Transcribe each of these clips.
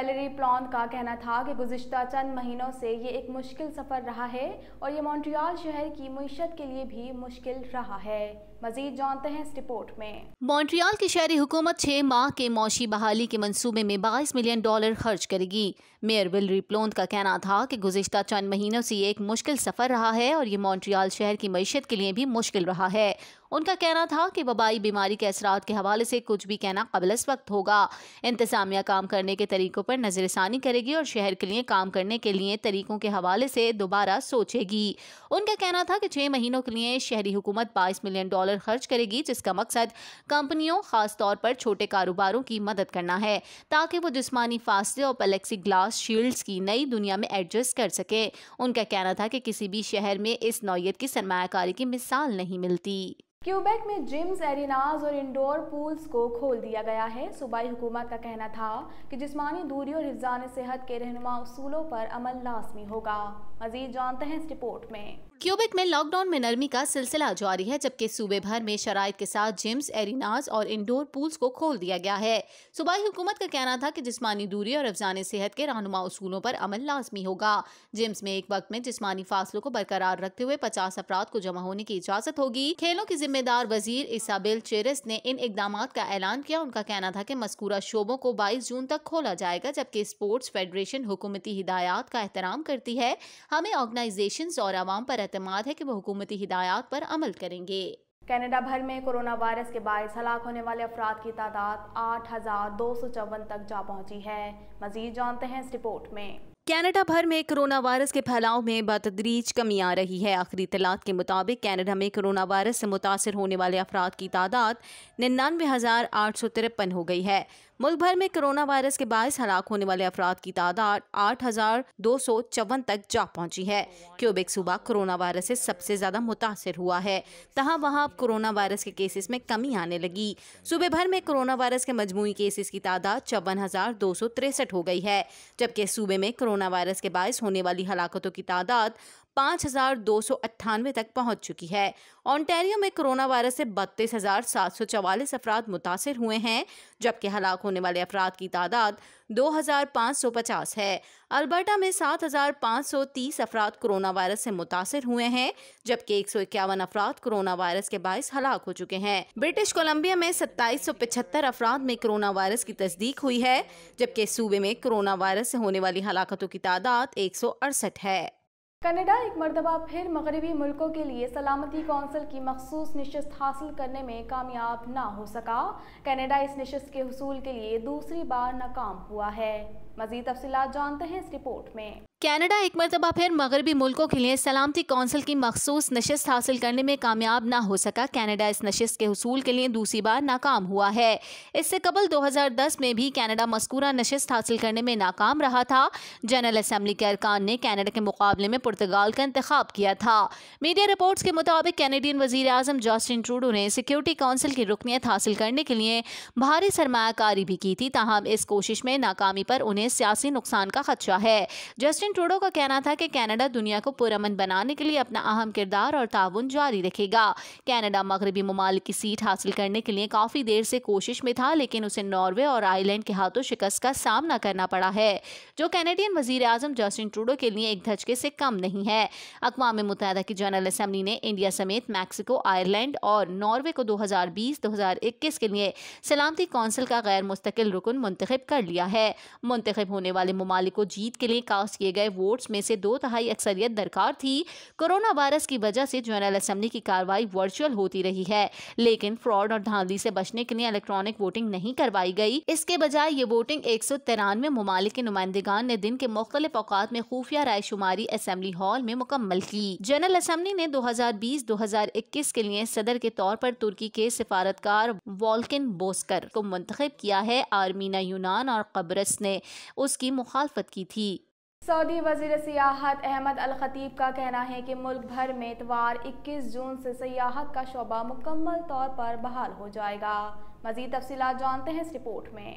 Valerie پلانت کا کہنا تھا کہ گزشتہ چند مہینوں سے یہ ایک مشکل سفر رہا ہے اور یہ مونٹریال شہر کی معیشت کے لیے بھی مشکل رہا ہے۔ مزید جانتے ہیں اس رپورٹ میں۔ مونٹریال کی شہری حکومت 6 ماہ کے معاشی بحالی کے منصوبے میں $22 ملین خرچ کرے گی۔ میئر ویلیری پلانت کا کہنا تھا کہ گزشتہ چند مہینوں سے یہ ایک مشکل سفر رہا ہے اور یہ مونٹریال شہر کی معیشت کے لیے بھی مشکل رہا ہے۔ ان کا کہنا تھا کہ وبائی بیماری کے اثرات کے حوالے سے کچھ بھی کہنا قبل از وقت ہوگا۔ انتظامیہ کام کرنے کے طریقوں پر نظر ثانی کرے گی اور شہر کے لیے کام کرنے کے لیے طریقوں کے حوالے سے دوبارہ سوچے گی۔ ان کا کہنا تھا کہ 6 مہینوں کے لیے شہری حکومت $22 ملین خرچ کرے گی، جس کا مقصد کمپنیوں خاص طور پر چھوٹے کاروباروں کی مدد کرنا ہے تاکہ وہ جسمانی فاصلے اور پلیکسی گلاس شیلڈز کی نئی دنیا میں ایڈجسٹ کر سکیں۔ ان کا کہنا تھا کہ کسی بھی شہر میں اس نوعیت کی سرمایہ کاری کی مثال نہیں ملتی۔ کیوبیک میں جمز، ایریناز اور انڈور پولز کو کھول دیا گیا ہے۔ صوبائی حکومت کا کہنا تھا کہ جسمانی دوری اور حفظان صحت کے رہنما اصولوں پر عمل لازمی ہوگا۔ مزید جانتے ہیں اس رپورٹ میں۔ کیوبیک میں لاک ڈاؤن میں نرمی کا سلسلہ جاری ہے، جبکہ صوبے بھر میں شرائط کے ساتھ جمز، ایریناز اور انڈور پولز کو کھول دیا گیا ہے۔ صوبائی حکومت کا کہنا تھا کہ جسمانی دوری اور حفظان صحت کے رہنما اصولوں پر عمل لازمی ہوگا۔ جمز میں ایک وقت میں جسمانی فاصلوں کو برقرار رکھتے ہوئے 50 افراد کو جمع ہونے کی اجازت ہوگی۔ کھیلوں کی ذمہ دار وزیر ایسابل چیرس نے ان اقدامات کا اعلان کیا۔ ان کا کہنا تھا کہ مذکورہ شعبوں کو 22 جون تک کھولا جائے گا، جبکہ اسپورٹس فیڈریشن حکومتی ہدایات کا احترام کرتی ہے۔ ہمیں آرگنائزیشنز اور عوام پر اعتماد ہے کہ وہ حکومتی ہدایات پر عمل کریں گے۔ کینیڈا بھر میں کورونا وائرس کے باعث ہلاک ہونے والے افراد کی تعداد 8,254 تک جا پہنچی ہے۔ مزید جانتے ہیں اس رپورٹ میں۔ کینیڈا بھر میں کورونا وائرس کے پھیلاؤ میں بتدریج کمی آ رہی ہے۔ آخری اطلاعات کے مطابق کینیڈا میں کورونا وائرس سے متاثر ہونے والے افراد کی تعداد 99,853 ہو گئی ہے۔ ملک بھر میں کورونا وائرس کے باعث ہلاک ہونے والے افراد کی تعداد 8,254 تک جا پہنچی ہے۔ کیوبیک صوبہ کورونا وائرس سے سب سے زیادہ متاثر ہوا ہے، تاہم وہاں اب کورونا وائرس کے کیسز میں کمی آنے لگی۔ صوبے بھر میں کورونا وائرس کے مجموعی کیسز کی تعداد 54,263 ہو گئی ہے، جبکہ صوبے میں کورونا وائرس کے باعث ہونے والی ہلاکتوں کی تعداد 5,298 تک پہنچ چکی ہے۔ اونٹاریو میں کورونا وائرس سے 32,744 افراد متاثر ہوئے ہیں، جبکہ ہلاک ہونے والے افراد کی تعداد 2,550 ہے۔ البرٹا میں 7,530 افراد کورونا وائرس سے متاثر ہوئے ہیں، جبکہ 151 افراد کورونا وائرس کے باعث ہلاک ہو چکے ہیں۔ برٹش کولمبیا میں 2,775 افراد میں کورونا وائرس کی تصدیق ہوئی ہے، جبکہ صوبے میں کورونا وائرس سے ہونے والی ہلاکتوں کی تعداد 168 ہے۔ کینیڈا ایک مرتبہ پھر مغربی ملکوں کے لیے سلامتی کونسل کی مخصوص نشست حاصل کرنے میں کامیاب نہ ہو سکا۔ کینیڈا اس نشست کے حصول کے لیے دوسری بار ناکام ہوا ہے۔ مزید تفصیلات جانتے ہیں اس رپورٹ میں۔ کینیڈا ایک مرتبہ پھر مغربی ملکوں کے لیے سلامتی کونسل کی مخصوص نشست حاصل کرنے میں کامیاب نہ ہو سکا۔ کینیڈا اس نشست کے حصول کے لیے دوسری بار ناکام ہوا ہے۔ اس سے قبل 2010 میں بھی کینیڈا مذکورہ نشست حاصل کرنے میں ناکام رہا تھا۔ جنرل اسمبلی کے ارکان نے کینیڈا کے مقابلے میں پرتگال کا انتخاب کیا تھا۔ میڈیا رپورٹس کے مطابق کینیڈین وزیر اعظم جسٹن ٹروڈو نے سیکیورٹی کونسل کی رکنیت حاصل کرنے کے لیے بھاری سرمایہ کاری بھی کی تھی، تاہم اس کوشش میں ناکامی پر انہیں سیاسی نقصان کا خدشہ ہے۔ جسٹن ٹروڈو کا کہنا تھا کہ کینیڈا دنیا کو پرامن بنانے کے لیے اپنا اہم کردار اور تعاون جاری رکھے گا۔ کینیڈا مغربی ممالک کی سیٹ حاصل کرنے کے لیے کافی دیر سے کوشش میں تھا، لیکن اسے ناروے اور آئرلینڈ کے ہاتھوں شکست کا سامنا کرنا پڑا ہے، جو کینیڈین وزیر اعظم جسٹن ٹروڈو کے لیے ایک دھچکے سے کم نہیں ہے۔ اقوام متحدہ کی جنرل اسمبلی نے انڈیا سمیت میکسیکو، آئرلینڈ اور ناروے کو 2020-2021 کے لیے سلامتی کونسل کا غیر مستقل رکن منتخب کر لیا ہے۔ منتخب ہونے والے ممالک کو جیت کے لیے کاسٹ کیے گئے ووٹس میں سے 2/3 اکثریت درکار تھی۔ کورونا وائرس کی وجہ سے جنرل اسمبلی کی کارروائی ورچوئل ہوتی رہی ہے، لیکن فراڈ اور دھاندلی سے بچنے کے لیے الیکٹرانک ووٹنگ نہیں کروائی گئی۔ اس کے بجائے یہ ووٹنگ 193 ممالک کے نمائندگان نے دن کے مختلف اوقات میں خفیہ رائے شماری اسمبلی ہال میں مکمل کی۔ جنرل اسمبلی نے 2020-2021 کے لیے صدر کے طور پر ترکی کے سفارتکار والکن بوزکر کو منتخب کیا ہے۔ آرمینیا، یونان اور قبرص نے اس کی مخالفت کی تھی۔ سعودی وزیر سیاحت احمد الخطیب کا کہنا ہے کہ ملک بھر میں اتوار 21 جون سے سیاحت کا شعبہ مکمل طور پر بحال ہو جائے گا۔ مزید تفصیلات جانتے ہیں اس رپورٹ میں۔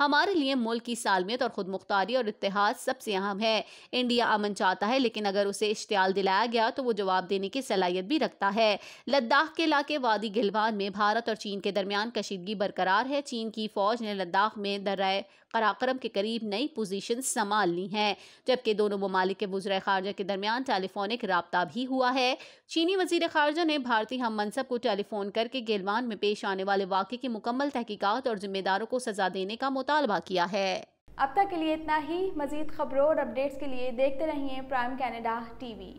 ہمارے لیے ملک کی سالمیت اور خود مختاری اور اتحاد سب سے اہم ہے. انڈیا امن چاہتا ہے لیکن اگر اسے اشتعال دلایا گیا تو وہ جواب دینے کی صلاحیت بھی رکھتا ہے. لداخ کے علاقے وادی گلوان میں بھارت اور چین کے درمیان کشیدگی برقرار ہے. چین کی فوج نے لداخ میں درہ قراقرم کے قریب نئی پوزیشن سنبھال لی ہیں، جبکہ دونوں ممالک کے وزرائے خارجہ کے درمیان ٹیلی فونک رابطہ بھی ہوا ہے. چینی وزیر خارجہ نے بھارتی ہم منصب کو ٹیلی فون کر کے گلوان میں پیش آنے والے واقعے کی مکمل تحقیقات اور ذمہ داروں کو سزا دینے کا مطالبہ کیا ہے. اب تک کے لیے اتنا ہی. مزید خبروں اور اپڈیٹس کے لیے دیکھتے رہیے پرائم کینیڈا ٹی وی.